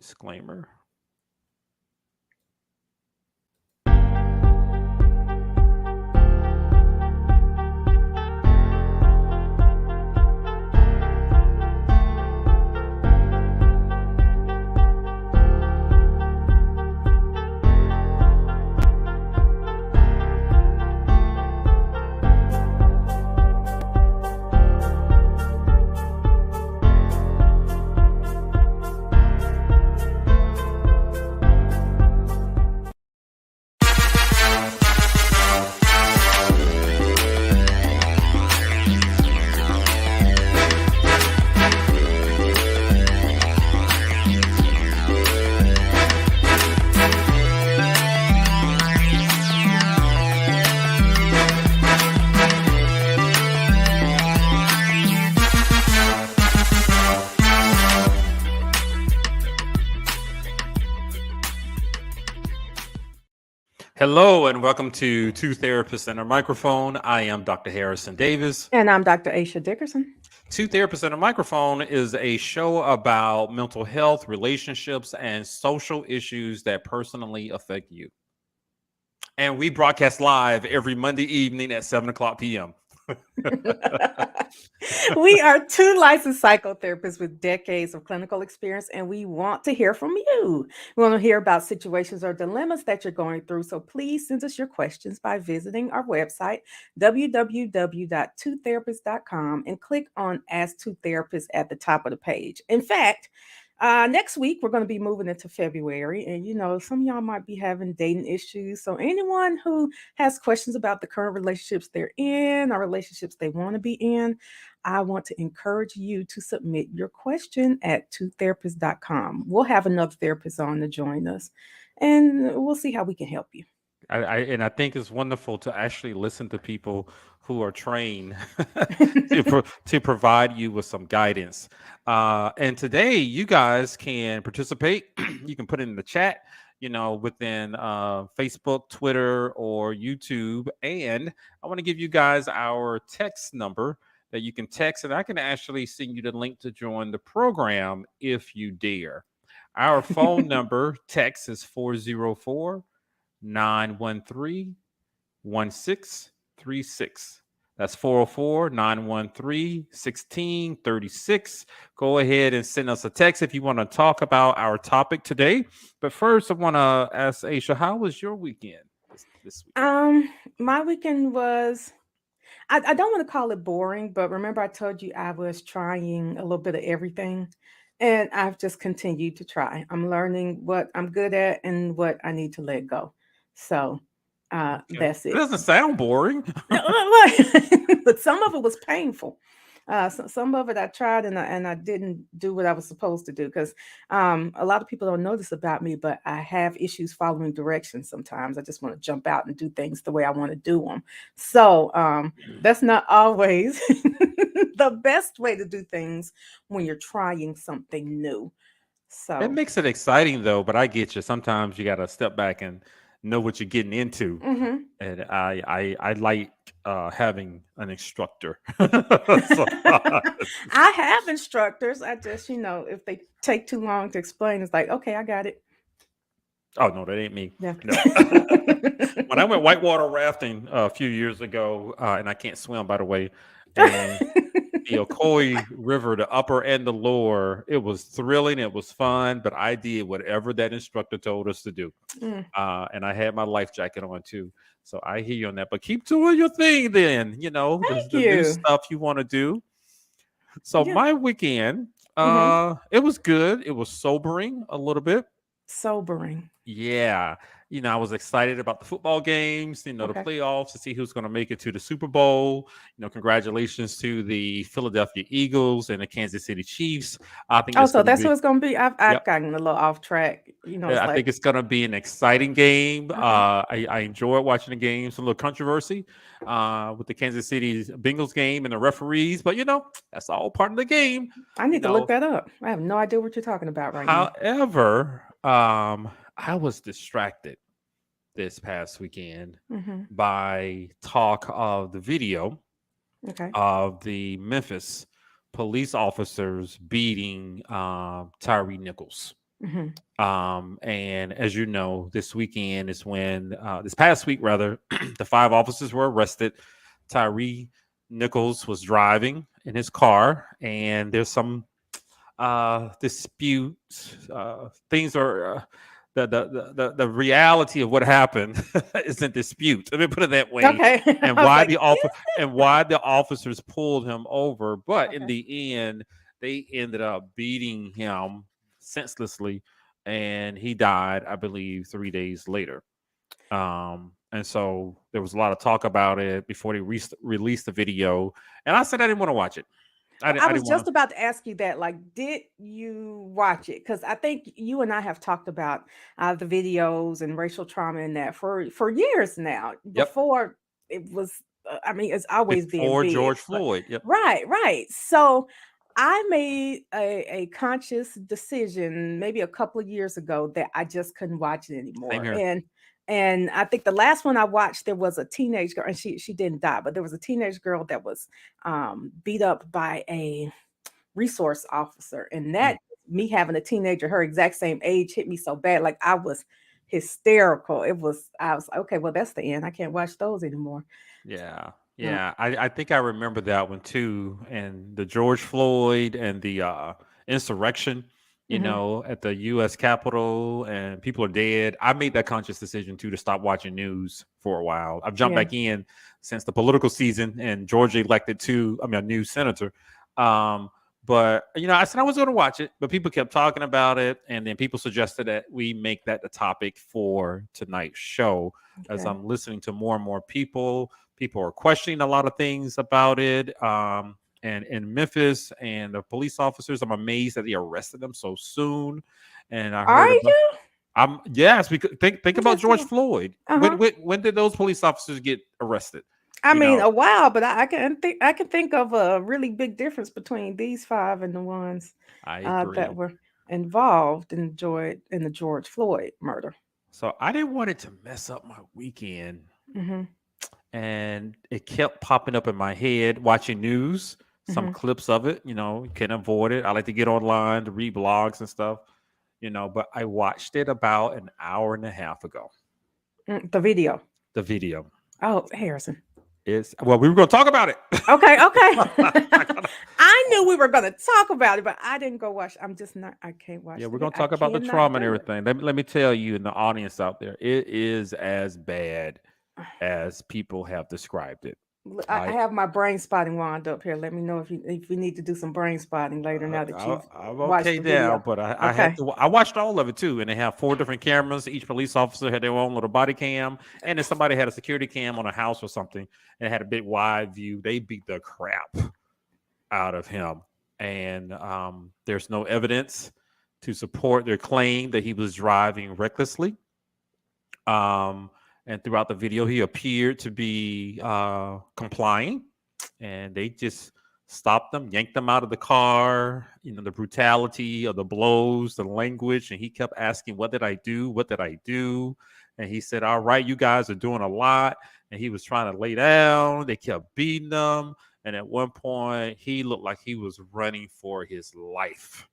Disclaimer. Hello and welcome to Two Therapists and a Microphone. I am Dr. Harrison Davis. And I'm Dr. Aisha Dickerson. Two Therapists and a Microphone is a show about mental health, relationships, and social issues that personally affect you. And we broadcast live every Monday evening at 7 o'clock p.m. We are two licensed psychotherapists with decades of clinical experience, and we want to hear from you. We want to hear about situations or dilemmas that you're going through. So please send us your questions by visiting our website, www.twotherapist.com, and click on Ask Two Therapists at the top of the page. In fact, next week, we're going to be moving into February, and some of y'all might be having dating issues. So, anyone who has questions about the current relationships they're in or relationships they want to be in, I want to encourage you to submit your question at twotherapist.com. We'll have another therapist on to join us, and we'll see how we can help you. I think it's wonderful to actually listen to people who are trained to provide you with some guidance. And today, you guys can participate. You can put it in the chat, within Facebook, Twitter, or YouTube. And I want to give you guys our text number that you can text, and I can actually send you the link to join the program if you dare. Our phone number text is 404-913-1636. That's 404-913-1636. Go ahead and send us a text if you want to talk about our topic today. But first, I want to ask Aisha, how was your weekend this week? My weekend was, I don't want to call it boring, but remember I told you I was trying a little bit of everything. And I've just continued to try. I'm learning what I'm good at and what I need to let go. So that's It it. doesn't sound boring. But some of it was painful. Some of it I tried and I didn't do what I was supposed to do because a lot of people don't know this about me, but I have issues following directions sometimes. I just want to jump out and do things the way I want to do them. So that's not always the best way to do things when you're trying something new. So It makes it exciting though, but I get you. Sometimes you got to step back and know what you're getting into. mhm. And I like having an instructor. Sometimes. I have instructors. I just, if they take too long to explain, it's like, okay, I got it. Oh no, that ain't me. Yeah. No. When I went whitewater rafting a few years ago, and I can't swim, by the way, and the Ocoee River, the upper and the lower, it was thrilling, it was fun, but I did whatever that instructor told us to do. Mm, And I had my life jacket on too. So I hear you on that. But keep doing your thing then, thank the new you. stuff you want to do. So Yeah. my weekend, hmm it was good. It was sobering a little bit. Sobering. Yeah. I was excited about the football games, the Okay. playoffs to see who's going to make it to the Super Bowl. Congratulations to the Philadelphia Eagles and the Kansas City Chiefs. I think Oh, it's so going to that's what be, it's gonna be. I've yep. gotten a little off track. It's I like think it's going to be an exciting game. okay. I enjoyed watching the games. A little controversy with the Kansas City Bengals game and the referees, but that's all part of the game. I You need to look know, that up. I have no idea what you're talking about right now. However, I was distracted this past weekend hmm by talk of the video Okay. of the Memphis police officers beating Tyre Nichols. Hmm. And as you know, this weekend is when, this past week rather, the five officers were arrested. Tyree Nichols was driving in his car, and there's some disputes. Things are the reality of what happened is in dispute. Let me put it that way. Okay. And I was why like, the and why the officers pulled him over, but in okay. the end, they ended up beating him senselessly, and he died, I believe, 3 days later. And so there was a lot of talk about it before they released the video, and I said I didn't want to watch it. Well, I I was didn't want just to. about to ask you that. Like, did you watch it? Because I think you and I have talked about the videos and racial trauma in that for years now. Yep. Before it was, I mean, it's always being Before big. George But Floyd. Yep. right, right. So I made a conscious decision maybe a couple of years ago that I just couldn't watch it Same anymore. here. And I think the last one I watched, there was a teenage girl, and she didn't die, but there was a teenage girl that was beat up by a resource officer. And Mm, that, me having a teenager her exact same age, hit me so bad. Like I was hysterical. I was like, okay, well, that's the end. I can't watch those anymore. yeah. Uh, Yeah. I think I remember that one too. And the George Floyd and the insurrection, mhm. at the US Capitol, and people are dead. I made that conscious decision too to stop watching news for a while. I've jumped Yeah. back in since the political season, and Georgia elected a new senator. Um, but I said I was going to watch it, but people kept talking about it, and then people suggested that we make that the topic for tonight's show. As Okay. I'm listening to more and more people are questioning a lot of things about it. And in Memphis, and the police officers, I'm amazed that they arrested them so soon. And I Are heard about, you? yes, because think I'm about just George Floyd. uh-huh. When did those police officers get arrested? I You mean, know, a while, but I can think of a really big difference between these five and the ones I that agree. were involved in the George Floyd murder. So I didn't want it to mess up my weekend, Hmm. and it kept popping up in my head watching news. Some Hmm. clips of it, you can't avoid it. I like to get online to read blogs and stuff, but I watched it about an hour and a half ago. The video. The video Oh, Harrison. is, well, we were going to talk about it. Okay, okay. I gotta- I knew we were going to talk about it, but I didn't go watch. I'm just not. I can't watch yeah, we're the video. going to I talk about the cannot trauma and do it. everything. Let me tell you, in the audience out there, it is as bad as people have described it. I I have my brain spotting wand up here. Let me know if you need to do some brain spotting later. Now that you've I'm watched okay the now, video. but I had Okay. to. I watched all of it too, and they have four different cameras. Each police officer had their own little body cam, and then somebody had a security cam on a house or something, and it had a big wide view. They beat the crap out of him, and there's no evidence to support their claim that he was driving recklessly. Um, and throughout the video, he appeared to be complying, and they just stopped them, yanked them out of the car. The brutality of the blows, the language, and he kept asking, "What did I do? What did I do?" And he said, "All right, you guys are doing a lot." And he was trying to lay down. They kept beating him, and at one point, he looked like he was running for his life.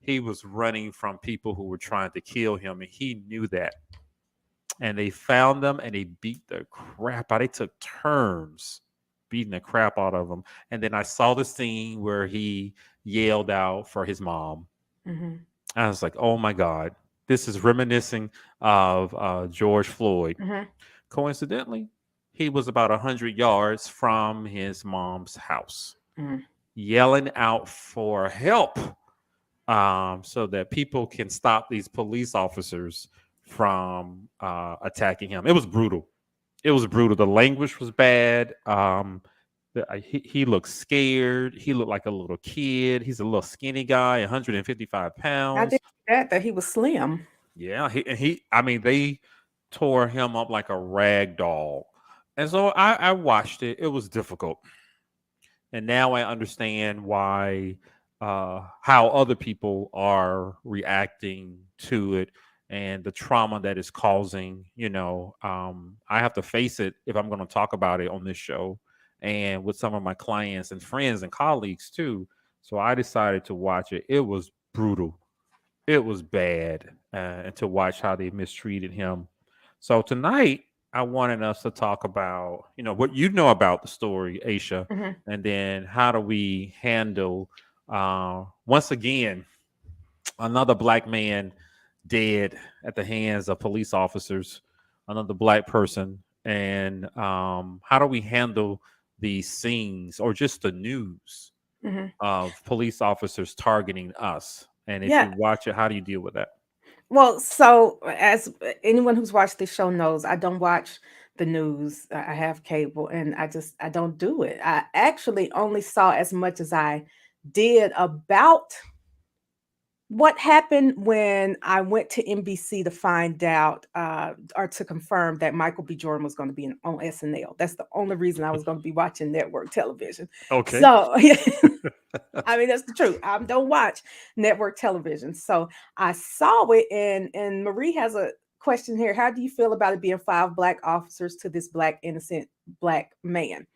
He was running from people who were trying to kill him, and he knew that. And they found them, and they beat the crap out. They took turns beating the crap out of him. And then I saw the scene where he yelled out for his mom. Hmm. I was like, oh my God, this is reminiscing of George Floyd. Hmm. Coincidentally, he was about 100 yards from his mom's house, Hmm. yelling out for help, so that people can stop these police officers from attacking him. It was brutal. It was brutal. The language was bad. He looked scared. He looked like a little kid. He's a little skinny guy, 155 I did pounds. that he was slim. Yeah, I mean, they tore him up like a rag doll. And so I watched it. It was difficult. And now I understand why, how other people are reacting to it, and the trauma that is causing. I have to face it if I'm going to talk about it on this show, and with some of my clients and friends and colleagues too. So I decided to watch it. It was brutal. it was bad, and to watch how they mistreated him. So tonight, I wanted us to talk about, what you know about the story, Aisha, Mhm. and then how do we handle, once again, another black man dead at the hands of police officers, another black person, and how do we handle these scenes or just the news Mhm. of police officers targeting us? And if Yeah. you watch it, how do you deal with that? Well, so as anyone who's watched this show knows, I don't watch the news. I have cable, and I don't do it. I actually only saw as much as I did about what happened when I went to NBC to find out or to confirm that Michael B. Jordan was going to be on SNL. That's the only reason I was going to be watching network television. Okay. So, I mean, that's the truth. I don't watch network television. So I saw it, and Marie has a question here. How do you feel about it being five black officers to this black, innocent black man?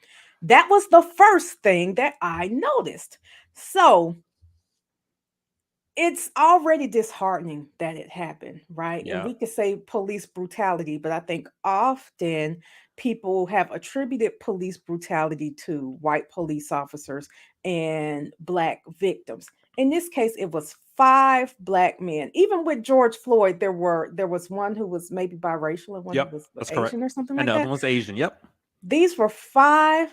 That was the first thing that I noticed. So it's already disheartening that it happened, right? And Yeah. we could say police brutality, but I think often people have attributed police brutality to white police officers and black victims. In this case, it was five black men. Even with George Floyd, there was one who was maybe biracial and one who Yep. was That's correct. Asian or something And like the other that. one's Asian. Yep. These were five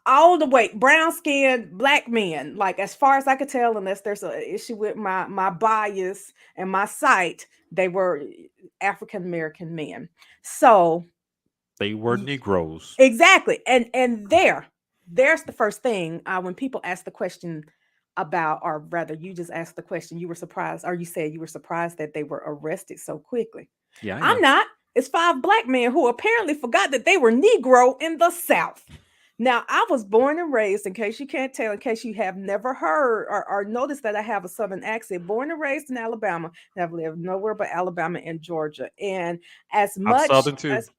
all the way brown skinned black men, like as far as I could tell, unless there's an issue with my bias and my sight, they were African American men. So They were y- Negroes. exactly, and there's the first thing when people ask the question about, or rather you just asked the question, you were surprised, or you said you were surprised that they were arrested so quickly. Yeah, I I'm am. not. It's five black men who apparently forgot that they were Negro in the South. Now, I was born and raised, in case you can't tell, in case you have never heard or noticed that I have a Southern accent, born and raised in Alabama, and I've lived nowhere but Alabama and Georgia. And as I'm much Southern too. as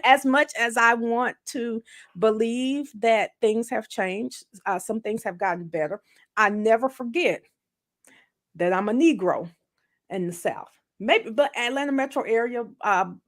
as much as I want to believe that things have changed, some things have gotten better, I never forget that I'm a Negro in the South. Maybe, but Atlanta metro area,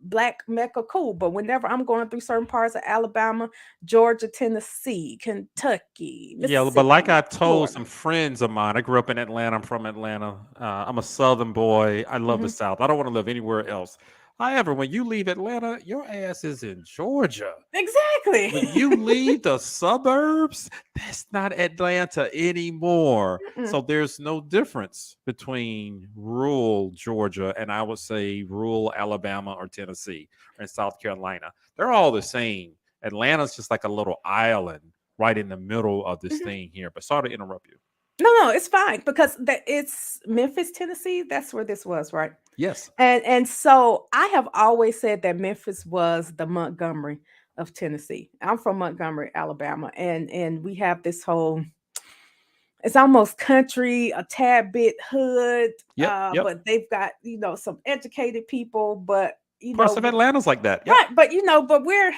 black Mecca, cool. But whenever I'm going through certain parts of Alabama, Georgia, Tennessee, Kentucky, Yeah, but like Mississippi, I told Florida. some friends of mine, I grew up in Atlanta. I'm from Atlanta. I'm a Southern boy. I love the Mhm. South. I don't want to live anywhere else. However, when you leave Atlanta, your ass is in Georgia. When Exactly. you leave the suburbs, that's not Atlanta anymore. Mm-mm. So there's no difference between rural Georgia and I would say rural Alabama or Tennessee or in South Carolina. They're all the same. Atlanta's just like a little island right in the middle of this Mhm. thing here. But sorry to interrupt you. No, it's fine because it's Memphis, Tennessee. That's where this was, right? Yes. And so I have always said that Memphis was the Montgomery of Tennessee. I'm from Montgomery, Alabama, and we have this whole, it's almost country, a tad bit hood, Yep. Yep. but they've got, some educated people, but Parts of Atlanta's like that. Yep. right, but but we're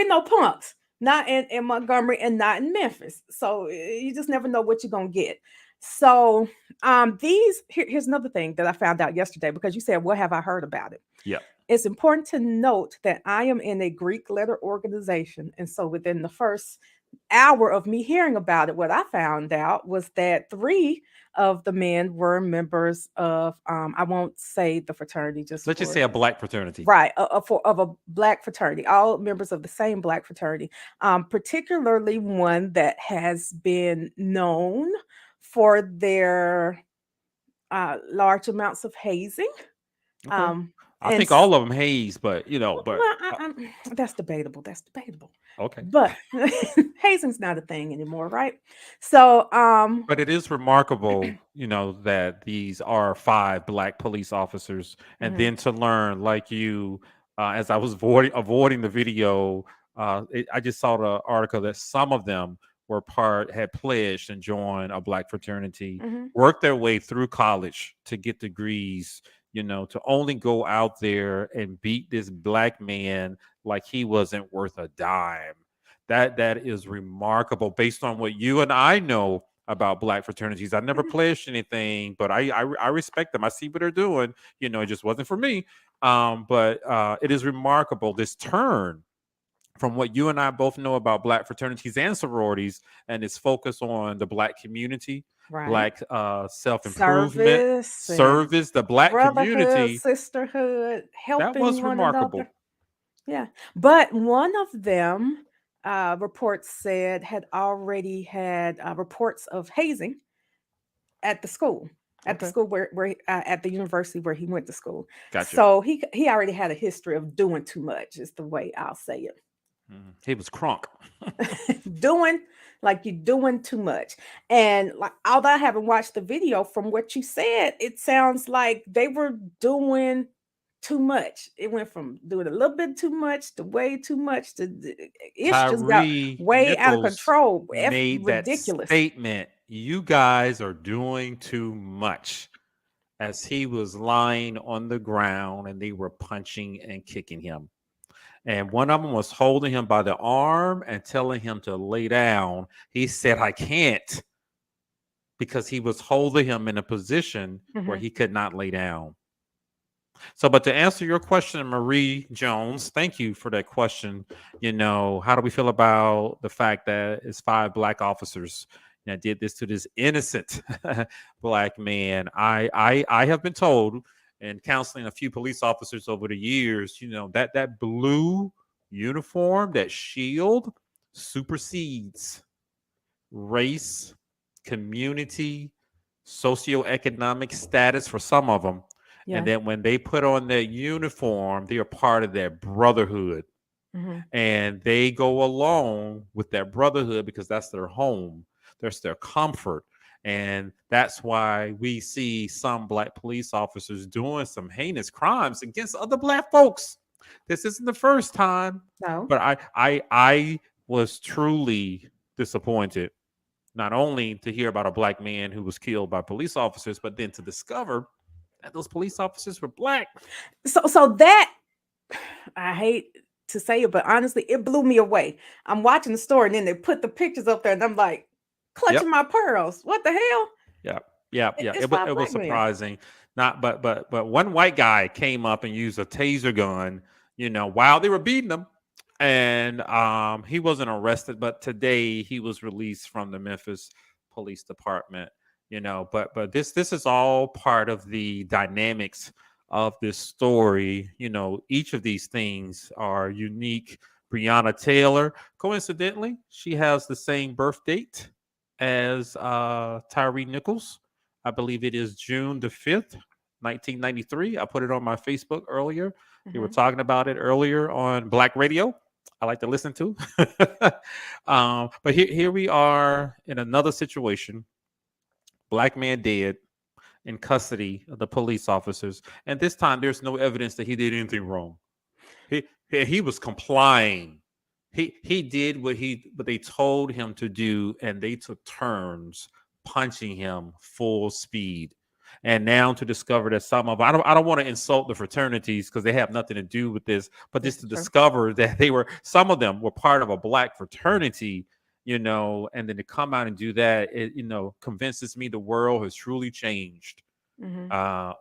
no punks, not in Montgomery and not in Memphis. So you just never know what you're gonna get. So here's another thing that I found out yesterday, because you said, what have I heard about it? Yep. It's important to note that I am in a Greek letter organization. And so within the first hour of me hearing about it, what I found out was that three of the men were members of, I won't say the fraternity just Let's just for say a black fraternity. right, of a black fraternity, all members of the same black fraternity, particularly one that has been known for their large amounts of hazing. Okay. Um, I and think all of them haze, but well, that's debatable. That's debatable. okay. But hazing's not a thing anymore, right? So, But it is remarkable, that these are five black police officers, and mhm, then to learn, like you, as I was avoiding the video, I just saw the article that some of them had pledged and joined a black fraternity, mhm, worked their way through college to get degrees, to only go out there and beat this black man like he wasn't worth a dime. That is remarkable based on what you and I know about black fraternities. I never pledged anything, but I respect them. I see what they're doing. It just wasn't for me. But it is remarkable, this turn from what you and I both know about black fraternities and sororities, and its focus on the black community, Right. black self-improvement, Service and service, the black brotherhood, community. sisterhood, That helping was one another. remarkable. Yeah. But one of them, reports said, had already had reports of hazing at the school, Okay, at the university where he went to school. gotcha. So he already had a history of doing too much, is the way I'll say it. He was crunk. Doing like you're doing too much. And like, although I haven't watched the video, from what you said, it sounds like they were doing too much. It went from doing a little bit too much to way too much to it's just got Tyree way out of Nichols control. made that Ridiculous. statement. You guys are doing too much, as he was lying on the ground and they were punching and kicking him. And one of them was holding him by the arm and telling him to lay down. He said, I can't, because he was holding him in a position where Hmm. he could not lay down. So, but to answer your question, Marie Jones, thank you for that question. How do we feel about the fact that it's 5 black officers that did this to this innocent black man? I have been told, and counseling a few police officers over the years, that blue uniform, that shield, supersedes race, community, socioeconomic status for some of them. And Yeah. then when they put on their uniform, they are part of their brotherhood. Hmm. And they go along with that brotherhood because that's their home, that's their comfort. And that's why we see some black police officers doing some heinous crimes against other black folks. This isn't the first time, No. but I was truly disappointed, not only to hear about a black man who was killed by police officers, but then to discover that those police officers were black. So that, I hate to say it, but honestly, it blew me away. I'm watching the story, and then they put the pictures up there, and I'm like, Yep. clutching my pearls. What the hell? Yeah. Yeah. Yeah. It's It was five it was black men. surprising. Not but one white guy came up and used a taser gun, while they were beating him. And he wasn't arrested, but today he was released from the Memphis Police Department. But this is all part of the dynamics of this story. Each of these things are unique. Breonna Taylor, coincidentally, she has the same birth date as Tyre Nichols. I believe it is June the 5th, 1993. I put it on my Facebook earlier. We were Hmm. talking about it earlier on Black Radio. I like to listen to. But here we are in another situation. Black man dead in custody of the police officers. And this time there's no evidence that he did anything wrong. He was complying. He did what they told him to do, and they took turns punching him full speed. And now to discover that some of I don't want to insult the fraternities because they have nothing to do with this, but This just is to true. discover that some of them were part of a black fraternity, and then to come out and do that, it convinces me the world has truly changed Hmm.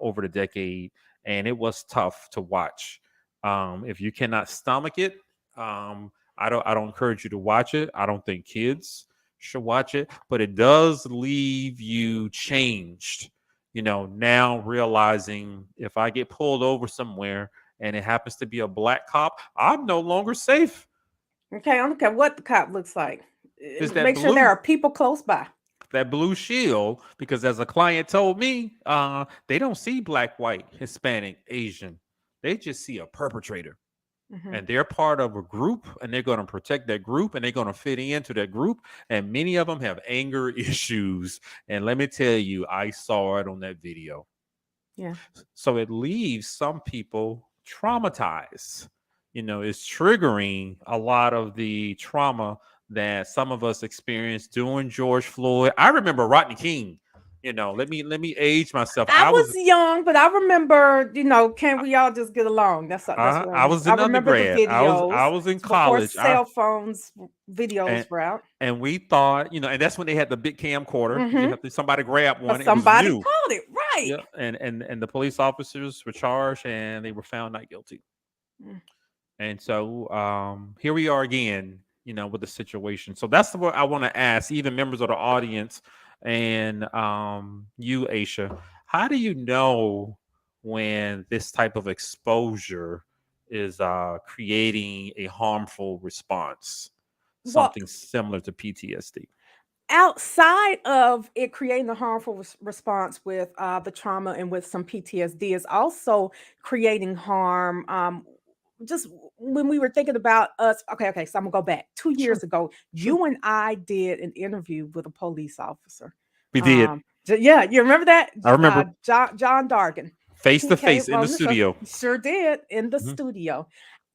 over the decade, and it was tough to watch. If you cannot stomach it, I don't encourage you to watch it. I don't think kids should watch it, but it does leave you changed. Now realizing if I get pulled over somewhere and it happens to be a black cop, I'm no longer safe. Okay, I don't care what the cop looks like. Is Make sure there are people close by. that blue shield, because as a client told me, they don't see black, white, Hispanic, Asian. They just see a perpetrator, Hmm. and they're part of a group, and they're going to protect that group, and they're going to fit into that group. And many of them have anger issues. And let me tell you, I saw it on that video. Yeah. So it leaves some people traumatized. It's triggering a lot of the trauma that some of us experienced during George Floyd. I remember Rodney King. let me age myself. I was young, but I remember, can we all just get along? That's what I I remember. was I in remember the undergrad. I videos was in before college. I cell phones videos and were out. and we thought, and that's when they had the big camcorder. You Mm-hmm. have to somebody grab Because one. It was somebody new. called it right. Yeah, and the police officers were charged and they were found not guilty. Mm. And so here we are again, with the situation. So that's what I want to ask, even members of the audience and you, Aisha. How do you know when this type of exposure is creating a harmful response, Well, something similar to PTSD? outside of it creating a harmful response with the trauma and with some PTSD, is also creating harm. Just when we were thinking about us, okay, so I'm gonna go back 2 years Sure, ago. sure. You and I did an interview with a police officer. We did. Yeah, you remember that? I remember John Dargan. face He to came face in the on the show. studio. Sure did, in the Mhm. studio.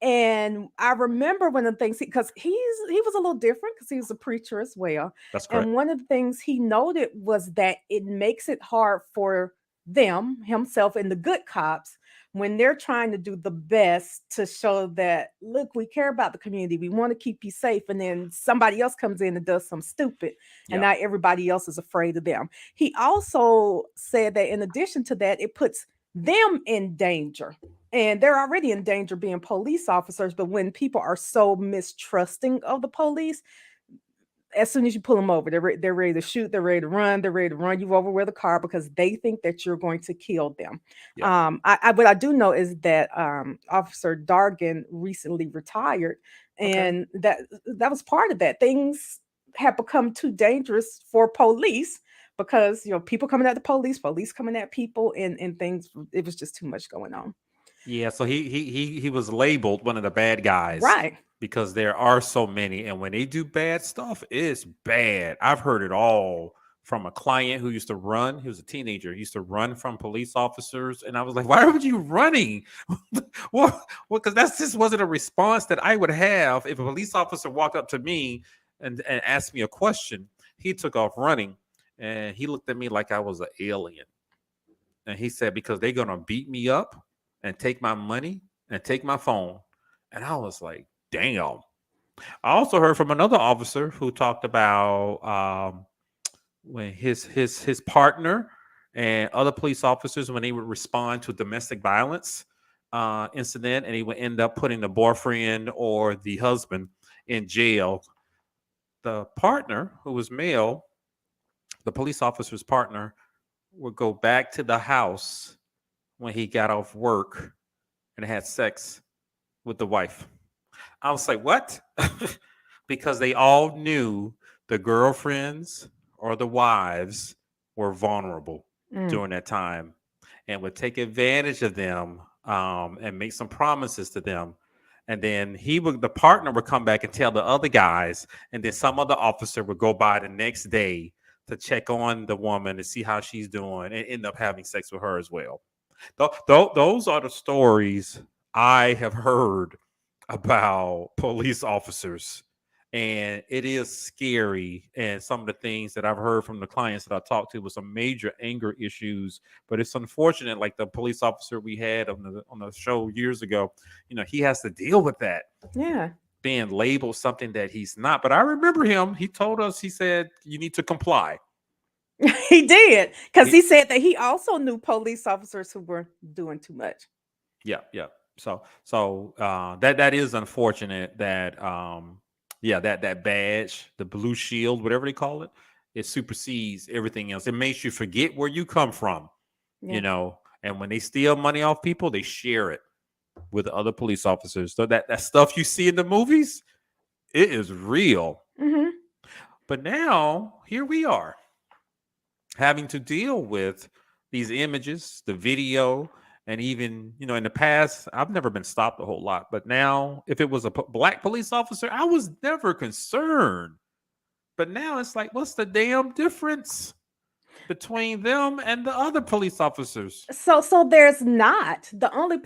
And I remember one of the things, because he was a little different because he was a preacher as well. That's correct. And one of the things he noted was that it makes it hard for them, himself, and the good cops when they're trying to do the best to show that, look, we care about the community, we want to keep you safe, and then somebody else comes in and does some stupid, and Yeah. now everybody else is afraid of them. He also said that in addition to that, it puts them in danger, and they're already in danger being police officers, but when people are so mistrusting of the police, as soon as you pull them over, they're ready to shoot, they're ready to run you over with a car because they think that you're going to kill them. Yeah. What I do know is that Officer Dargan recently retired, Okay. and that was part of that. Things have become too dangerous for police because people coming at the police coming at people, and things. It was just too much going on. Yeah, so he was labeled one of the bad guys Right. because there are so many, and when they do bad stuff, it's bad. I've heard it all from a client who used to run. He was a teenager. He used to run from police officers, and I was like, "Why were you running?" well, because that's just wasn't a response that I would have if a police officer walked up to me and asked me a question. He took off running, and he looked at me like I was an alien. And he said, because they're gonna beat me up and take my money and take my phone. And I was like, damn. I also heard from another officer who talked about when his partner and other police officers, when they would respond to domestic violence incident, and he would end up putting the boyfriend or the husband in jail. The partner, who was male, the police officer's partner, would go back to the house when he got off work and had sex with the wife. I was like, what? Because they all knew the girlfriends or the wives were vulnerable Mm. during that time and would take advantage of them and make some promises to them. And then the partner would come back and tell the other guys, and then some other officer would go by the next day to check on the woman to see how she's doing and end up having sex with her as well. Those are the stories I have heard about police officers. And it is scary. And some of the things that I've heard from the clients that I talked to was some major anger issues. But it's unfortunate, like the police officer we had on the show years ago, he has to deal with that, Yeah. being labeled something that he's not. But I remember him, he told us, he said, you need to comply. He did, because He, he said that he also knew police officers who were doing too much. yeah, yeah. So that is unfortunate that yeah, that badge, the blue shield, whatever they call it, it supersedes everything else. It makes you forget where you come from, Yeah. and when they steal money off people, they share it with other police officers. So that stuff you see in the movies, it is real. Hmm. But now here we are having to deal with these images, the video, and even, in the past, I've never been stopped a whole lot. But now, if it was a black police officer, I was never concerned. But now it's like, what's the damn difference between them and the other police officers? So there's not the only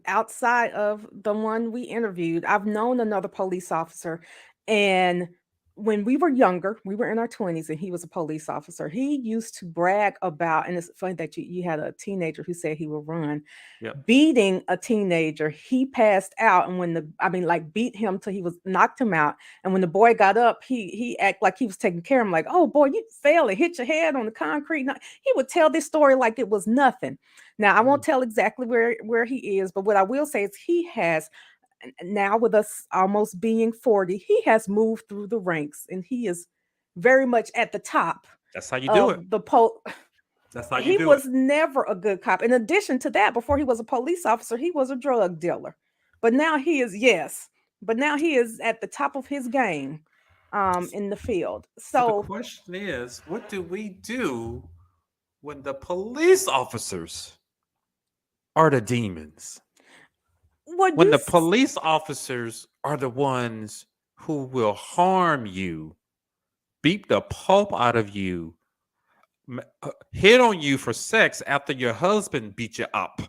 outside of the one we interviewed. I've known another police officer, and when we were younger, we were in our 20s, and he was a police officer. He used to brag about, and it's funny that you had a teenager who said he would run, Yep. beating a teenager. He passed out, and like beat him till he was knocked him out. And when the boy got up, he act like he was taking care of him, like, "Oh boy, you fell and hit your head on the concrete." He would tell this story like it was nothing. Now I won't Mm. tell exactly where he is, but what I will say is he has, now with us almost being 40, he has moved through the ranks, and he is very much at the top That's how you do it. of the pole. That's how you He do it. was never a good cop. In addition to that, before he was a police officer, he was a drug dealer. But now he is, yes, but now he is at the top of his game in the field. So the So question is, what do we do when the police officers are the demons? what When you the police officers are the ones who will harm you, beat the pulp out of you, hit on you for sex after your husband beat you up.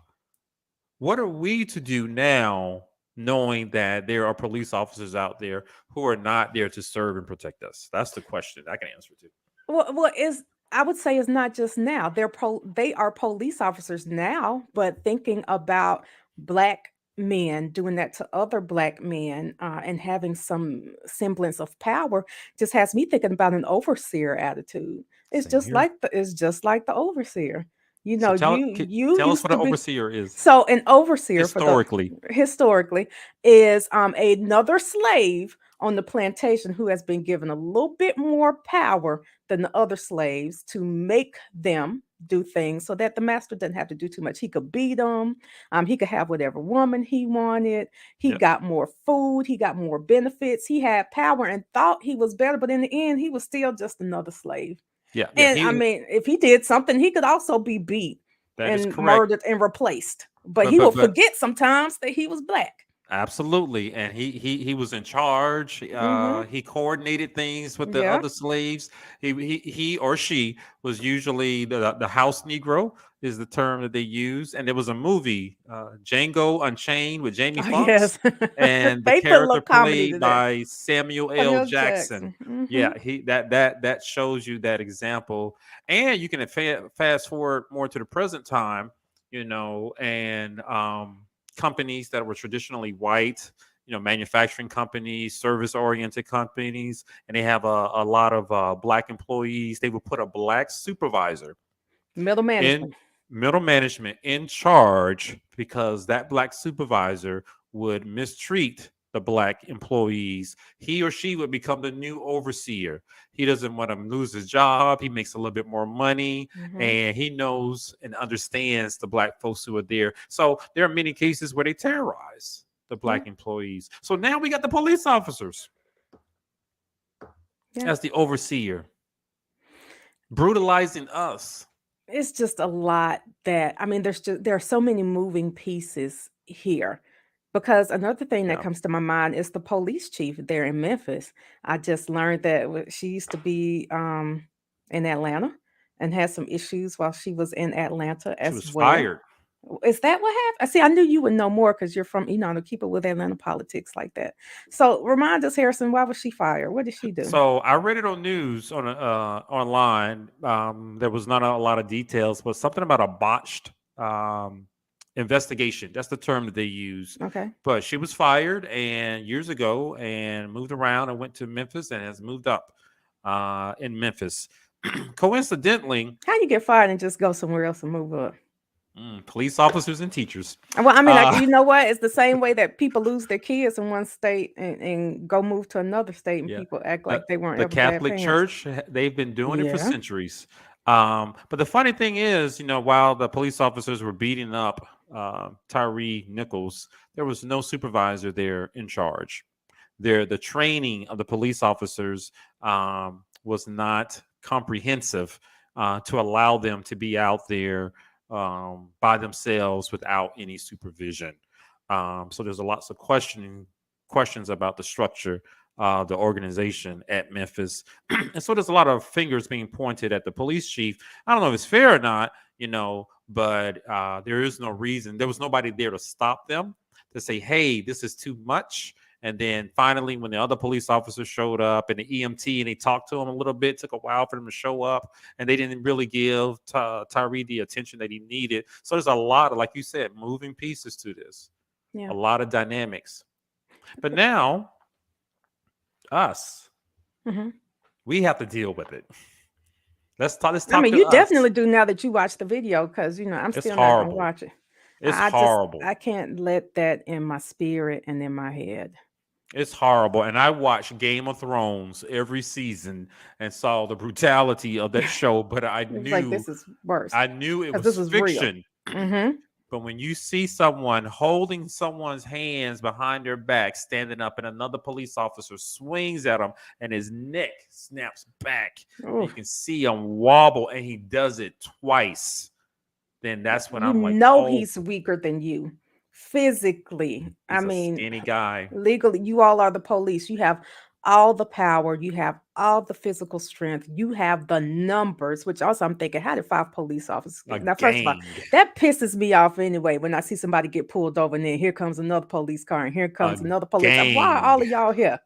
What are we to do now, knowing that there are police officers out there who are not there to serve and protect us? That's the question I can answer to. what is, I would say, is not just now. They are police officers now, but thinking about black men doing that to other black men, and having some semblance of power, just has me thinking about an overseer attitude. Same here. It's just like the overseer. You So know, you tell us used what to an be, overseer is so an overseer for the historically. historically is another slave on the plantation who has been given a little bit more power than the other slaves to make them do things so that the master doesn't have to do too much. He could beat them. He could have whatever woman he wanted. He Yep. got more food. He got more benefits. He had power and thought he was better, but in the end, he was still just another slave. Yeah. Yeah. And I mean, if he did something, he could also be beat That is and correct. murdered and replaced. But But he will but but forget sometimes that he was black. absolutely, and he was in charge. Mm-hmm. He coordinated things with the Yeah. other slaves. He or she was usually the house Negro is the term that they use. And there was a movie, Django Unchained, with Jamie Oh, Foxx, yes. and the They put a little character comedy played to that. by Samuel L. Samuel Jackson. Jackson. Mm-hmm. Yeah, he that shows you that example, and you can fast forward more to the present time, and companies that were traditionally white, manufacturing companies, service oriented companies, and they have a lot of black employees. They would put a black supervisor Middle in management. middle management in charge, because that black supervisor would mistreat the black employees. He or she would become the new overseer. He doesn't want to lose his job. He makes a little bit more money, Mm-hmm. and he knows and understands the black folks who are there. So there are many cases where they terrorize the Yeah. black employees. So now we got the police officers Yeah. as the overseer, brutalizing us. It's just a lot that, I mean, there are so many moving pieces here. Because another thing that Yeah, comes to my mind is the police chief there in Memphis. I just learned that she used to be in Atlanta and had some issues while she was in Atlanta she as was well. fired. Is that what happened? I see. I knew you would know more because you're from, to keep it with Atlanta politics like that. So remind us, Harrison, why was she fired? What did she do? So I read it on news online. There was not a lot of details, but something about a botched um, investigation. That's the term that they use. Okay. But she was fired and years ago, and moved around and went to Memphis and has moved up in Memphis. Coincidentally, How you get fired and just go somewhere else and move up? police officers and teachers. Well, I mean, Uh, you know what? It's the same way that people lose their kids in one state and go move to another state, and Yeah. people act The like they weren't the ever bad Catholic parents. Church, they've been doing it for Yeah. centuries. But the funny thing is, while the police officers were beating up Tyre Nichols, there was no supervisor there in charge. The training of the police officers was not comprehensive to allow them to be out there by themselves without any supervision. So there's a lots of questions about the structure, the organization at Memphis, and so there's a lot of fingers being pointed at the police chief. I don't know if it's fair or not, but there is no reason. There was nobody there to stop them, to say, "Hey, this is too much," And then finally, when the other police officers showed up and the EMT and they talked to him a little bit, took a while for them to show up, and they didn't really give Tyree the attention that he needed. So there's a lot of, like you said, moving pieces to this, Yeah. a lot of dynamics. But now, us, Hmm. we have to deal with it. Let's talk. Let's I talk mean, to you us. definitely do now that you watch the video, because I'm It's still not gonna horrible. watch it. It's I just horrible. I can't let that in my spirit and in my head. It's horrible. And I watched Game of Thrones every season and saw the brutality of that show, but It was like, this is worse I knew it because was this is real. fiction. Hmm. But when you see someone holding someone's hands behind their back, standing up, and another police officer swings at him and his neck snaps back, and Oh, you can see him wobble, and he does it twice, then that's when you I'm like, know oh, he's weaker than you physically. I he's a mean, skinny guy. legally, you all are the police. You have all the power. You have all the physical strength. You have the numbers, which also I'm thinking, how did 5 police officers A get? Now, first of all, gang. that pisses me off anyway when I see somebody get pulled over and then here comes another police car and here A comes another police. Why are gang. all of y'all here?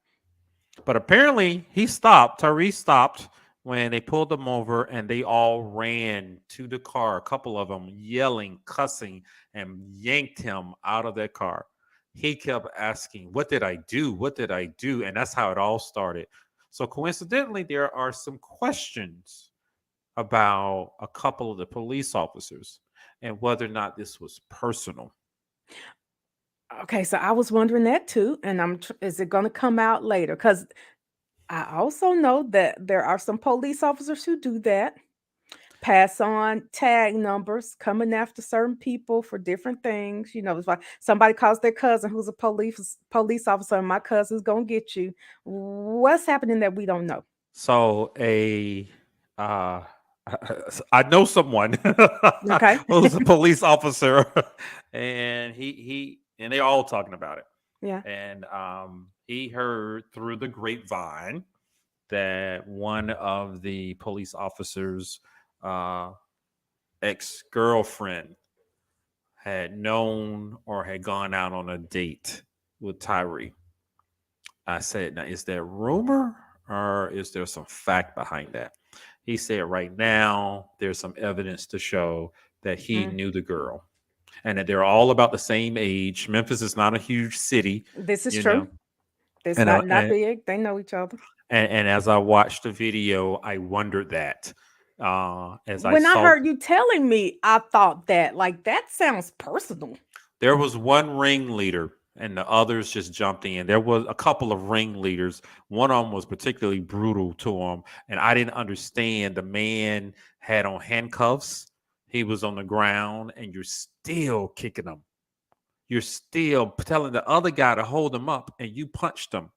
But apparently he stopped. Tyrese stopped when they pulled him over and they all ran to the car, a couple of them yelling, cussing, and yanked him out of that car. He kept asking, "What did I do? What did I do?" And that's how it all started. So coincidentally, there are some questions about a couple of the police officers and whether or not this was personal. Okay, so I was wondering that too, and is it going to come out later? Because I also know that there are some police officers who do that, pass on tag numbers, coming after certain people for different things. It's like somebody calls their cousin who's a police officer, and my cousin's gonna get you. What's happening that we don't know? So uh I know someone Okay. who's a police officer and he and they're all talking about it. Yeah. And he heard through the grapevine that one of the police officers uh ex-girlfriend had known or had gone out on a date with Tyree. I said, now, is there rumor or is there some fact behind that? He said, right now, there's some evidence to show that he Mm. knew the girl and that they're all about the same age. Memphis is not a huge city, This is you true. know. It's And, not big. They know each other. and as I watched the video, I wondered that as I When I saw heard you telling me, I thought that, like, that sounds personal. there was one ringleader and the others just jumped in. There was a couple of ringleaders. One of them was particularly brutal to him, and I didn't understand. The man had on handcuffs. He was on the ground, and you're still kicking him. You're still telling the other guy to hold him up, and you punched him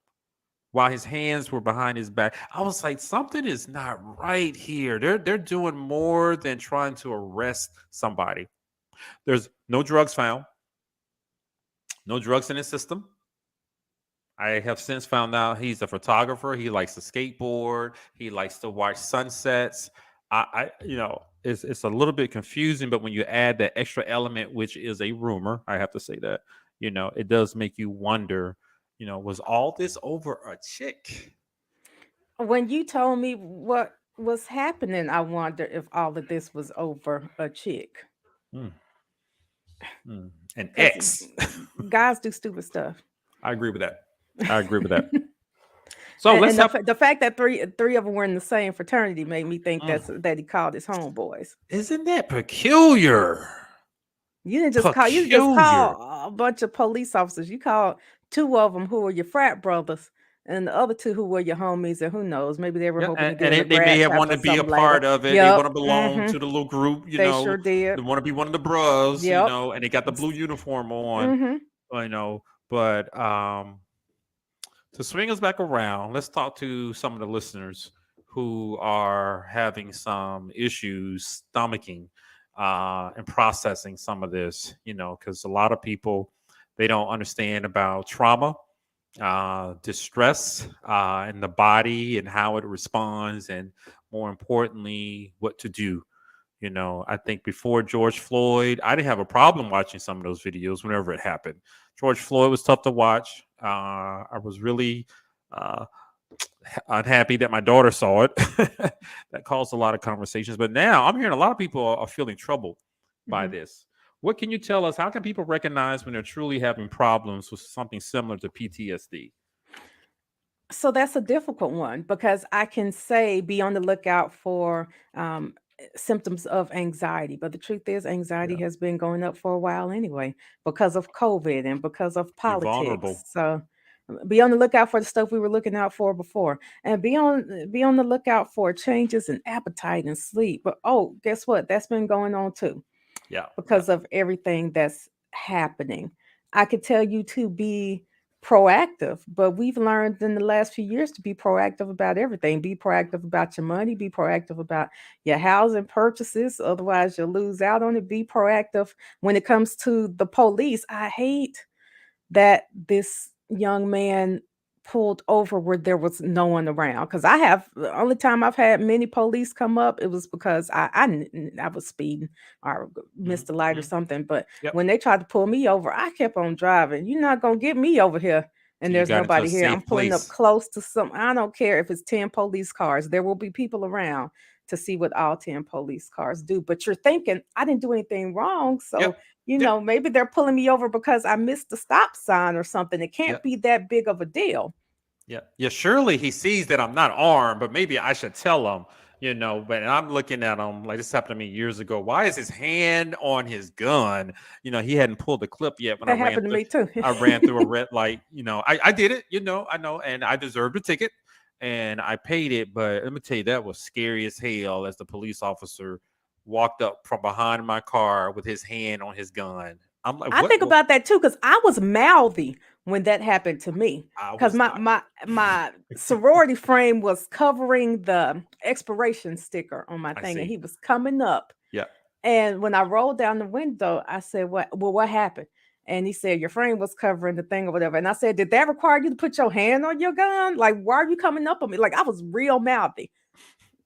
while his hands were behind his back. I was like, something is not right here. They're doing more than trying to arrest somebody. There's no drugs found. No drugs in his system. I have since found out he's a photographer. He likes to skateboard. He likes to watch sunsets. It's a little bit confusing, but when you add that extra element, which is a rumor, I have to say that, it does make you wonder, was all this over a chick? When you told me what was happening, I wonder if all of this was over a chick. Hmm, An Because ex. guys do stupid stuff. I agree with that. I agree with that. So And let's have. the fact that three of them were in the same fraternity made me think Mm, that he called his homeboys. isn't that peculiar? You didn't just Peculiar. call a bunch of police officers. You called two of them who were your frat brothers, and the other two who were your homies. And who knows, maybe they were Yeah, hoping to and, get and in a they may grad have trap wanted or to be a something later. part of it. They Yep. want to belong to the little group, They sure did. They want to be one of the bros, Yep. and they got the blue uniform on, Mm-hmm. you know. But to swing us back around, let's talk to some of the listeners who are having some issues stomaching and processing some of this, because a lot of people they don't understand about trauma, distress in the body and how it responds, and more importantly, what to do, I think before George Floyd, I didn't have a problem watching some of those videos whenever it happened. George Floyd was tough to watch. I was really uh, unhappy that my daughter saw it. That caused a lot of conversations. But now I'm hearing a lot of people are feeling troubled by Mhm. this. What can you tell us? How can people recognize when they're truly having problems with something similar to PTSD? So that's a difficult one because I can say be on the lookout for symptoms of anxiety. But the truth is, anxiety Yeah, has been going up for a while anyway because of COVID and because of you're politics. vulnerable. So be on the lookout for the stuff we were looking out for before, and be on the lookout for changes in appetite and sleep. But oh, guess what? That's been going on too Yeah, yeah. because of everything that's happening. I could tell you to be proactive, but we've learned in the last few years to be proactive about everything. Be proactive about your money, be proactive about your housing purchases, otherwise you'll lose out on it. Be proactive when it comes to the police. I hate that this young man pulled over where there was no one around. Because I have the only time I've had many police come up, it was because I was speeding or Hmm. missed a light or Hmm. something. But Yep. when they tried to pull me over, I kept on driving. You're not gonna get me over here. And So you there's got into a nobody here. I'm safe pulling up place. close to some. I don't care if it's 10 police cars. There will be people around to see what all 10 police cars do. But you're thinking, I didn't do anything wrong. So Yep. Yep. maybe they're pulling me over because I missed the stop sign or something. It can't Yep. be that big of a deal. Yeah. Yeah. Surely he sees that I'm not armed, but maybe I should tell him, But I'm looking at him like this happened to me years ago. Why is his hand on his gun? He hadn't pulled the clip yet when I That ran happened to through. me too. I ran through a red light. I did it. I know, and I deserved a ticket, and I paid it. But let me tell you, that was scary as hell. As the police officer walked up from behind my car with his hand on his gun, I'm like, I what? think about that too because I was mouthy when that happened to me I because was my not. my sorority frame was covering the expiration sticker on my I thing, and see. he was coming up. Yeah. And when I rolled down the window, I said, "What? Well, what happened?" And he said, "Your frame was covering the thing or whatever." And I said, "Did that require you to put your hand on your gun? Like, why are you coming up on me?" Like, I was real mouthy.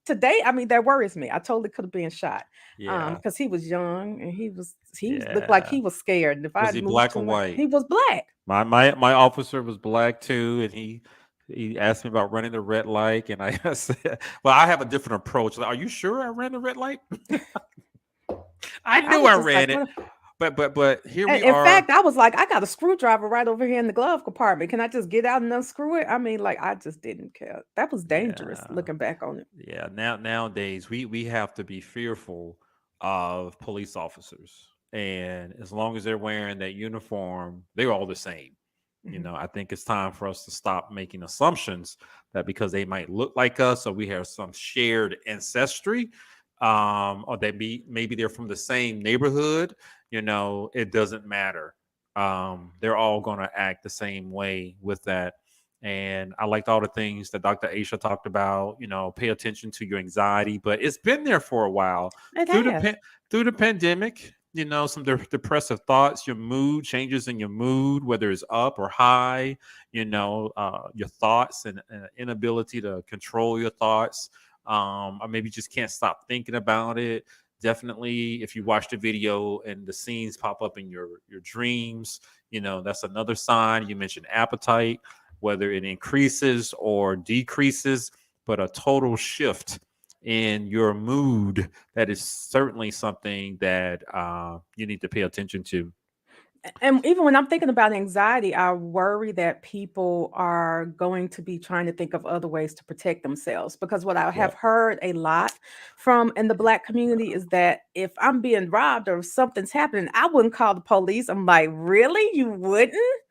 Today, I mean, that worries me. I totally could have been shot, Yeah. because he was young and he looked like Yeah. he was scared. And if I Was had he moved black or too much, white? he was black. My officer was black too, and he asked me about running the red light, and I said, "Well, I have a different approach. Like, are you sure I ran the red light? I I knew was I just like, ran it, what? but here And we in are. fact, I was like, I got a screwdriver right over here in the glove compartment. Can I just get out and unscrew it? I mean, like, I just didn't care. That was dangerous Yeah, looking back on it. yeah. Nowadays, we have to be fearful of police officers, and as long as they're wearing that uniform, they're all the same. Mhm. I think it's time for us to stop making assumptions that because they might look like us or we have some shared ancestry, or maybe they're from the same neighborhood, it doesn't matter. They're all going to act the same way with that. And I liked all the things that Dr. Aisha talked about, pay attention to your anxiety, but it's been there for a while It through has. through the pandemic. Some depressive thoughts, your mood changes in your mood, whether it's up or high, your thoughts and inability to control your thoughts, or maybe just can't stop thinking about it. Definitely, if you watch the video and the scenes pop up in your dreams, that's another sign. You mentioned appetite, whether it increases or decreases, but a total shift in your mood, that is certainly something that you need to pay attention to. And even when I'm thinking about anxiety, I worry that people are going to be trying to think of other ways to protect themselves. Because what I Yeah. have heard a lot from in the Black community is that if I'm being robbed or if something's happening, I wouldn't call the police. I'm like, really? You wouldn't?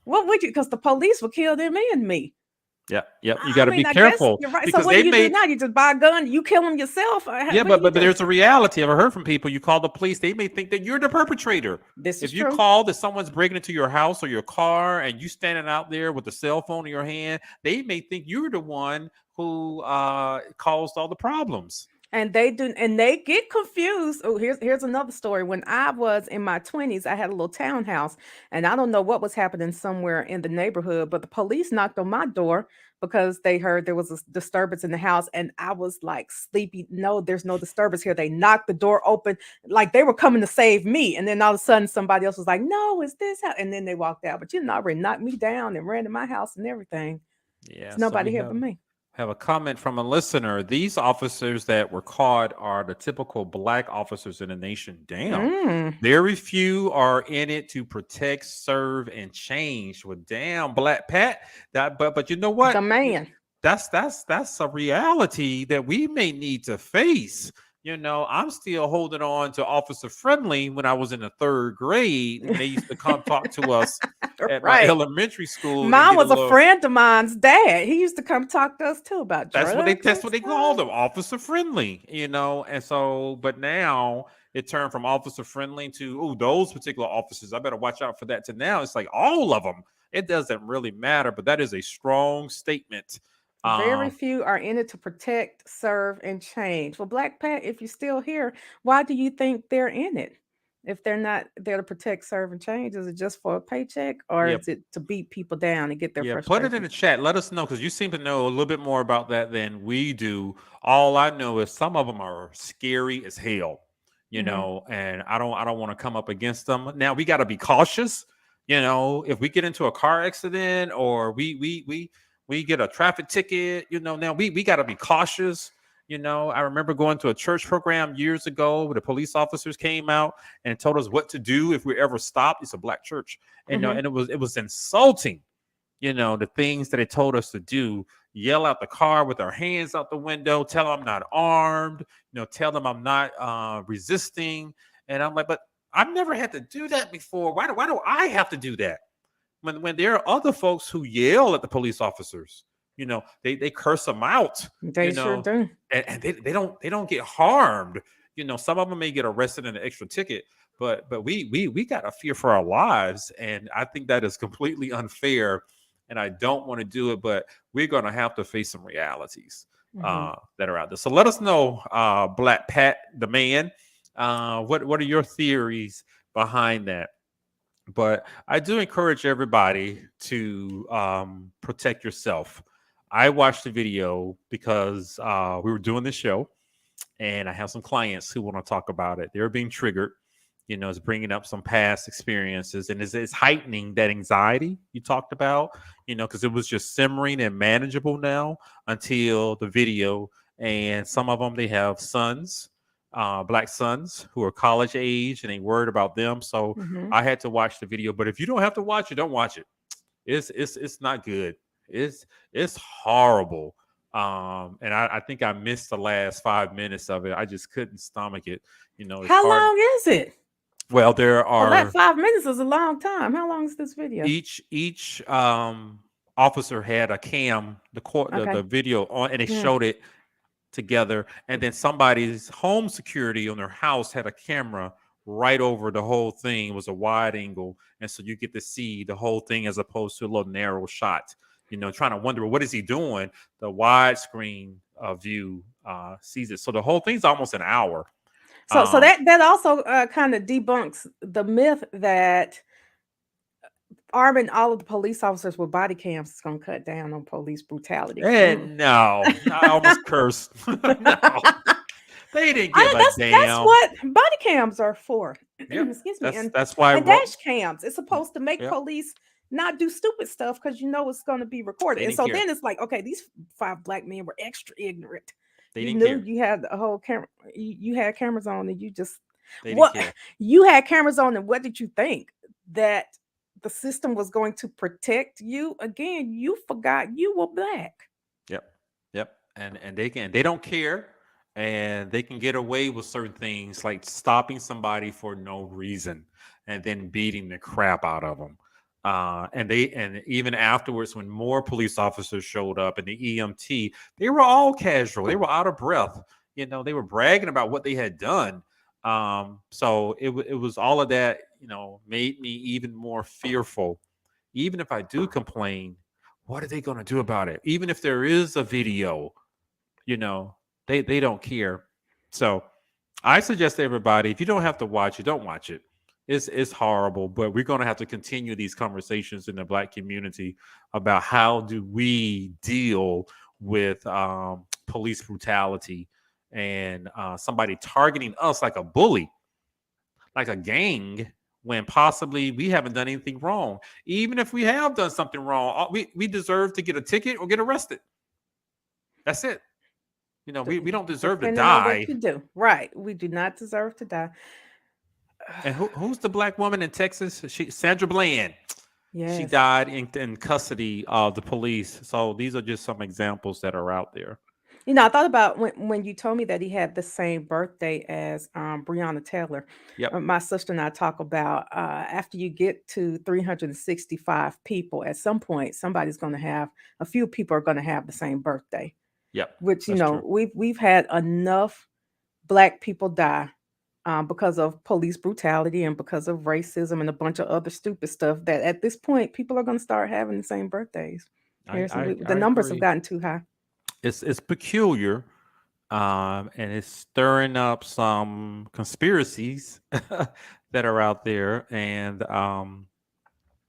What would you? Because the police will kill them and me. Yeah. Yep. You I got to be mean, I guess careful you're right. So because what do they you do may. now? You just buy a gun, you kill them yourself? Yeah, What do you but do? there's a reality. I've heard from people. You call the police, they may think that you're the perpetrator. This is If you true. call that someone's breaking into your house or your car, and you standing out there with a cell phone in your hand, they may think you're the one who caused all the problems. And they do, and they get confused. Oh, here's another story. When I was in my 20s, I had a little townhouse, and I don't know what was happening somewhere in the neighborhood, but the police knocked on my door because they heard there was a disturbance in the house, and I was like sleepy. No, there's no disturbance here. They knocked the door open, like they were coming to save me, and then all of a sudden somebody else was like, "No, it's this house," and then they walked out. But already knocked me down and ran to my house and everything. Yeah, It's so we nobody here but me. have a comment from a listener. These officers that were caught are the typical black officers in the nation. Damn. Mm, Very few are in it to protect, serve, and change. Well, damn, Black Pat. That, but you know the what? man. That's a reality that we may need to face. I'm still holding on to Officer Friendly when I was in the third grade when they used to come talk to us at my Right. elementary school and Mine get a was a little. friend of mine's dad. He used to come talk to us too about That's what they drugs that's and what they called stuff. them, Officer Friendly. And so, but now it turned from Officer Friendly to, oh, those particular officers, I better watch out for that, to now it's like all of them. It doesn't really matter, but that is a strong statement. Very Um, few are in it to protect, serve, and change. Well, Black Pat, if you're still here, why do you think they're in it? If they're not there to protect, serve, and change, is it just for a paycheck or yeah, is it to beat people down and get their Yeah, put it in frustrations? the chat. Let us know because you seem to know a little bit more about that than we do. All I know is some of them are scary as hell, Hmm. and I don't want to come up against them. Now we got to be cautious, if we get into a car accident or we get a traffic ticket, now we got to be cautious. I remember going to a church program years ago where the police officers came out and told us what to do if we ever stopped. It's a black church, and Hmm. and it was insulting, the things that they told us to do. Yell out the car with our hands out the window, tell them I'm not armed, tell them I'm not resisting. And I'm like, but I've never had to do that before. Why do I have to do that? When there are other folks who yell at the police officers, they curse them out, They you sure know, do. and they don't get harmed. Some of them may get arrested in an extra ticket, but we got to fear for our lives, and I think that is completely unfair, and I don't want to do it. But we're gonna have to face some realities Hmm. that are out there. So let us know, Black Pat, the man. What are your theories behind that? But I do encourage everybody to protect yourself. I watched the video because we were doing this show, and I have some clients who want to talk about it. They're being triggered. It's bringing up some past experiences, and it's heightening that anxiety you talked about. Because it was just simmering and manageable now until the video. And some of them, they have sons, black sons who are college age, and they worried about them. So Hmm. I had to watch the video. But if you don't have to watch it, don't watch it. It's not good. It's horrible. And I think I missed the last 5 minutes of it. I just couldn't stomach it. It's How hard. long is it? Well, there Well, that are 5 minutes is a long time. How long is this video? each officer had a cam, the Okay. video on, and they Mm. showed it together. And then somebody's home security on their house had a camera right over the whole thing. It was a wide angle, and so you get to see the whole thing as opposed to a little narrow shot. Trying to wonder, what is he doing? The widescreen view sees it. So the whole thing's almost an hour. So Um, that also kind of debunks the myth that arming all of the police officers with body cams is going to cut down on police brutality. Mm. and no, I almost cursed. No, they didn't give a That's damn. what body cams are for. Yep, Excuse me. that's And that's why I and wrote. dash cams. It's supposed to make Yep, police not do stupid stuff because you know it's going to be recorded. they And didn't so care. then it's like, okay, these five black men were extra ignorant. They You didn't knew care. you had a whole camera. You had cameras on, and you just They didn't what care. you had cameras on, and what did you think that the system was going to protect you? Again, you forgot you were black. Yep. Yep. And they don't care, and they can get away with certain things like stopping somebody for no reason and then beating the crap out of them. And even afterwards, when more police officers showed up and the EMT, they were all casual. They were out of breath. They were bragging about what they had done. So it was all of that, made me even more fearful. Even if I do complain, what are they going to do about it? Even if there is a video, you know, they don't care. So I suggest to everybody, if you don't have to watch it, don't watch it. It's horrible, but we're going to have to continue these conversations in the Black community about how do we deal with police brutality and somebody targeting us like a bully, like a gang, when possibly we haven't done anything wrong. Even if we have done something wrong, we deserve to get a ticket or get arrested. That's it. We don't deserve to Depending on what die. you do. Right. We do not deserve to die. And who's the black woman in Texas? Sandra Bland. She Yes. died in custody of the police. So these are just some examples that are out there. I thought about when you told me that he had the same birthday as Breonna Taylor. Yep, My sister and I talk about after you get to 365 people, at some point, somebody's going to have a few people are going to have the same birthday. yep, Which that's true. we've had enough black people die because of police brutality and because of racism and a bunch of other stupid stuff that at this point people are going to start having the same birthdays. I Seriously, I, the I numbers have agree. gotten too high. It's peculiar, and it's stirring up some conspiracies that are out there, and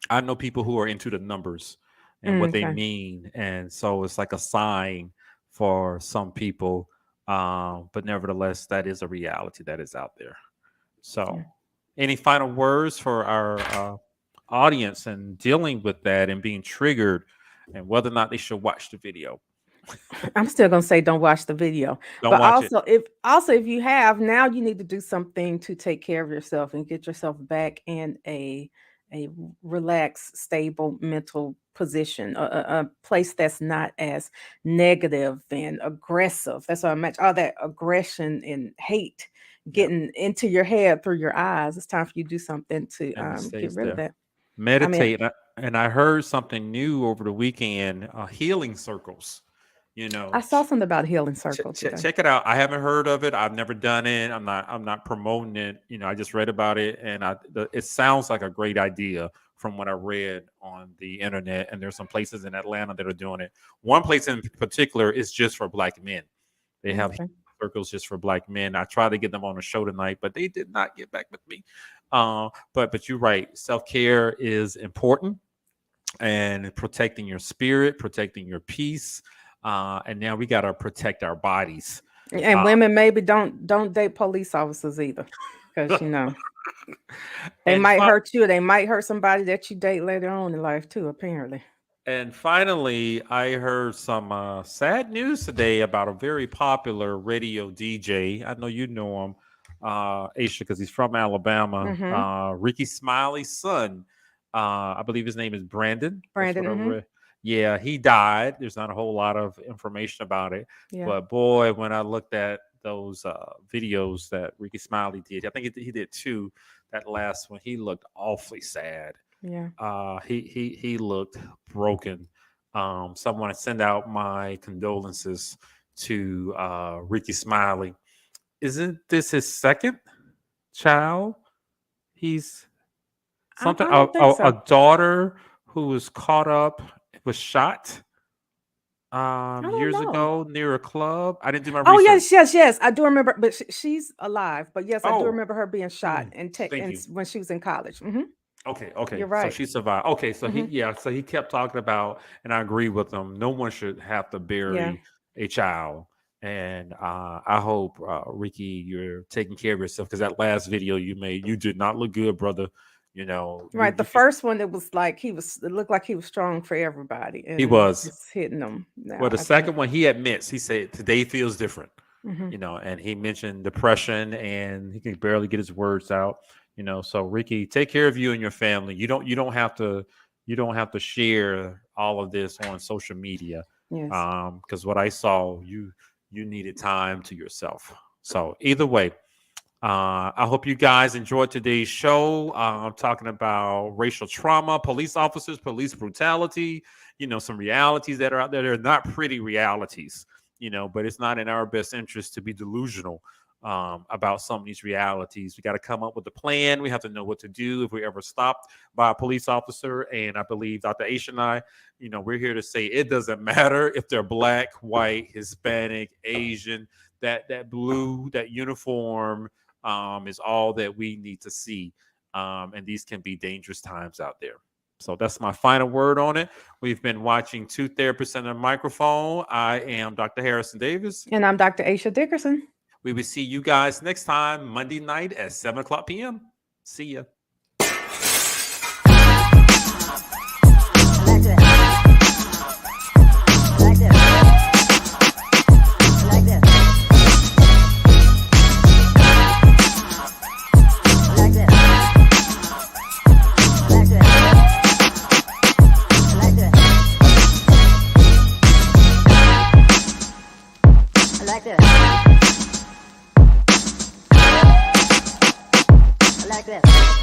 I know people who are into the numbers and what they Okay. mean, and so it's like a sign for some people. But nevertheless, that is a reality that is out there. Yeah. So, any final words for our audience and dealing with that and being triggered, and whether or not they should watch the video? I'm still gonna say don't watch the video. Don't But watch it. also if you have, now you need to do something to take care of yourself and get yourself back in a relaxed, stable mental position, a place that's not as negative and aggressive. That's what I meant. All that aggression and hate Yep, getting into your head through your eyes. It's time for you to do something to and it get stays rid of there. that. I mean, Meditate, and I heard something new over the weekend. Healing circles. You I know, saw something about healing circle today. check it out. I haven't heard of it. I've never done it. I'm not promoting it. I just read about it, and it sounds like a great idea from what I read on the internet. And there's some places in Atlanta that are doing it. One place in particular is just for black men. They have Okay. circles just for black men. I tried to get them on the show tonight, but they did not get back with me. But you're right. Self care is important, and protecting your spirit, protecting your peace. And now we got to protect our bodies. And Uh, women maybe don't date police officers either, because they and might fi- hurt you. They might hurt somebody that you date later on in life too. Apparently, and finally, I heard some sad news today about a very popular radio DJ. I know you know him, Aisha, because he's from Alabama. mm-hmm. Ricky Smiley's son. I believe his name is Brandon. That's Brandon, what I mm-hmm. read. Yeah, he died. There's not a whole lot of information about it, Yeah, but boy, when I looked at those videos that Ricky Smiley did, I think he did two. That last one, he looked awfully sad. yeah. He looked broken. Someone send out my condolences to Ricky Smiley. Isn't this his second child? He's something I don't think a so. daughter who was caught up, was shot I don't years know. ago near a club. I didn't do my Oh research. yes, yes, yes. I do remember, but she's alive. But yes, I do Oh, remember her being shot mm, and thank you. when she was in college. Hmm. Okay, okay. You're So right. she survived. Okay, so Hmm. he kept talking about, and I agree with him. No one should have to Yeah. bury a child. And I hope Ricky, you're taking care of yourself, because that last video you made, you did not look good, brother. Right. The You could. first one, it was like it looked like he was strong for everybody, He and was. just hitting them. Well, Now the I think. second one, he admits, he said today feels different. Hmm. And he mentioned depression, and he can barely get his words out. So Ricky, take care of you and your family. You don't have to share all of this on social media, Yes. because what I saw, you needed time to yourself. So either way, I hope you guys enjoyed today's show. I'm talking about racial trauma, police officers, police brutality, some realities that are out there. They're not pretty realities, but it's not in our best interest to be delusional about some of these realities. We got to come up with a plan. We have to know what to do if we ever stopped by a police officer. And I believe Dr. Aisha and I, we're here to say it doesn't matter if they're black, white, Hispanic, Asian. that blue, that uniform is all that we need to see. And these can be dangerous times out there. So that's my final word on it. We've been watching Two Therapists and a Microphone. I am Dr. Harrison Davis. And I'm Dr. Aisha Dickerson. We will see you guys next time, Monday night at 7 o'clock p.m. See ya. Like this.